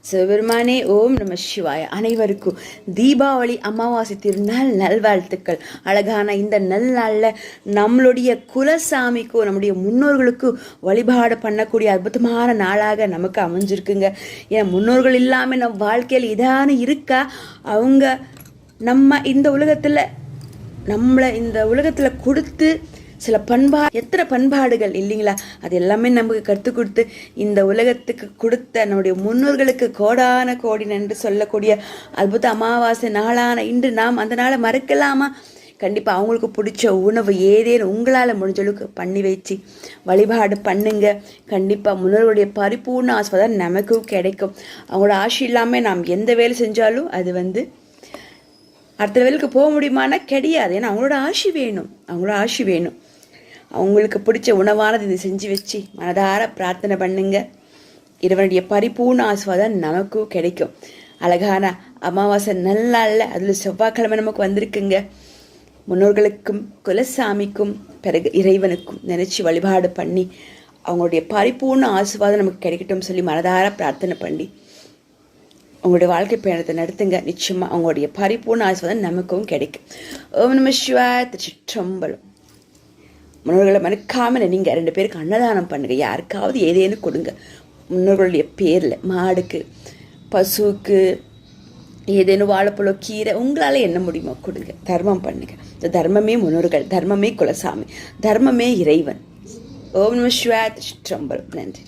சிவபெருமானே ஓம் நம சிவாய. அனைவருக்கும் தீபாவளி அமாவாசை திருநாள் நல்வாழ்த்துக்கள். அழகான இந்த நல்நாளில் நம்மளுடைய குலசாமிக்கும் நம்முடைய முன்னோர்களுக்கும் வழிபாடு பண்ணக்கூடிய அற்புதமான நாளாக நமக்கு அமைஞ்சிருக்குங்க. ஏன் முன்னோர்கள் இல்லாமல் நம்ம வாழ்க்கையில் இதான இருக்கா? அவங்க நம்ம இந்த உலகத்தில் கொடுத்து சில எத்தனை பண்பாடுகள் இல்லைங்களா, அது எல்லாமே நமக்கு கற்றுக் கொடுத்து இந்த உலகத்துக்கு கொடுத்த நம்முடைய முன்னோர்களுக்கு கோடான கோடி நன்றி சொல்லக்கூடிய அற்புத அமாவாசை நாளான இன்று நாம் அந்த நாளை மறக்கலாமா? கண்டிப்பாக அவங்களுக்கு பிடிச்ச உணவு ஏதேனும் உங்களால் முடிஞ்ச அளவுக்கு பண்ணி வச்சு வழிபாடு பண்ணுங்க. கண்டிப்பாக முன்னோர்களுடைய பரிபூர்ண ஆசீர்வாதம் நமக்கும் கிடைக்கும். அவங்களோட ஆசை இல்லாமல் நாம் எந்த வேலை செஞ்சாலும் அது அடுத்த வேலைக்கு போக முடியுமானா கிடையாது. ஏன்னா அவங்களோட ஆசி வேணும். அவங்களுக்கு பிடிச்ச உணவானது இது செஞ்சு வச்சு மனதார பிரார்த்தனை பண்ணுங்க. இறைவனுடைய பரிபூர்ண ஆசீர்வாதம் நமக்கும் கிடைக்கும். அழகான அமாவாசை நல்லால அதில் செவ்வாய்க்கிழமை நமக்கு வந்திருக்குங்க. முன்னோர்களுக்கும் குலசாமிக்கும் பிறகு இறைவனுக்கும் நினைச்சு வழிபாடு பண்ணி அவங்களுடைய பரிபூர்ண ஆசீர்வாதம் நமக்கு கிடைக்கட்டும் சொல்லி மனதார பிரார்த்தனை பண்ணி அவங்களுடைய வாழ்க்கை பயணத்தை நடத்துங்க. நிச்சயமாக அவங்களுடைய பரிபூர்ண ஆசீர்வாதம் நமக்கும் கிடைக்கும். ஓம் நம சிவாய. திருச்சிற்றம்பலம். முன்னோர்களை மறக்காமல் நீங்கள் 2 பேருக்கு அன்னதானம் பண்ணுங்கள். யாருக்காவது ஏதேனும் கொடுங்க. முன்னோர்களுடைய பேரில் மாடுக்கு, பசுவுக்கு, ஏதேனும் வாழைப்பழம், கீரை உங்களால் என்ன முடியுமோ கொடுங்க. தர்மம் பண்ணுங்க. தர்மமே முன்னோர்கள், தர்மமே குலசாமி, தர்மமே இறைவன். ஓம் நம சிவாய. திருச்சிற்றம்பலம். நன்றி.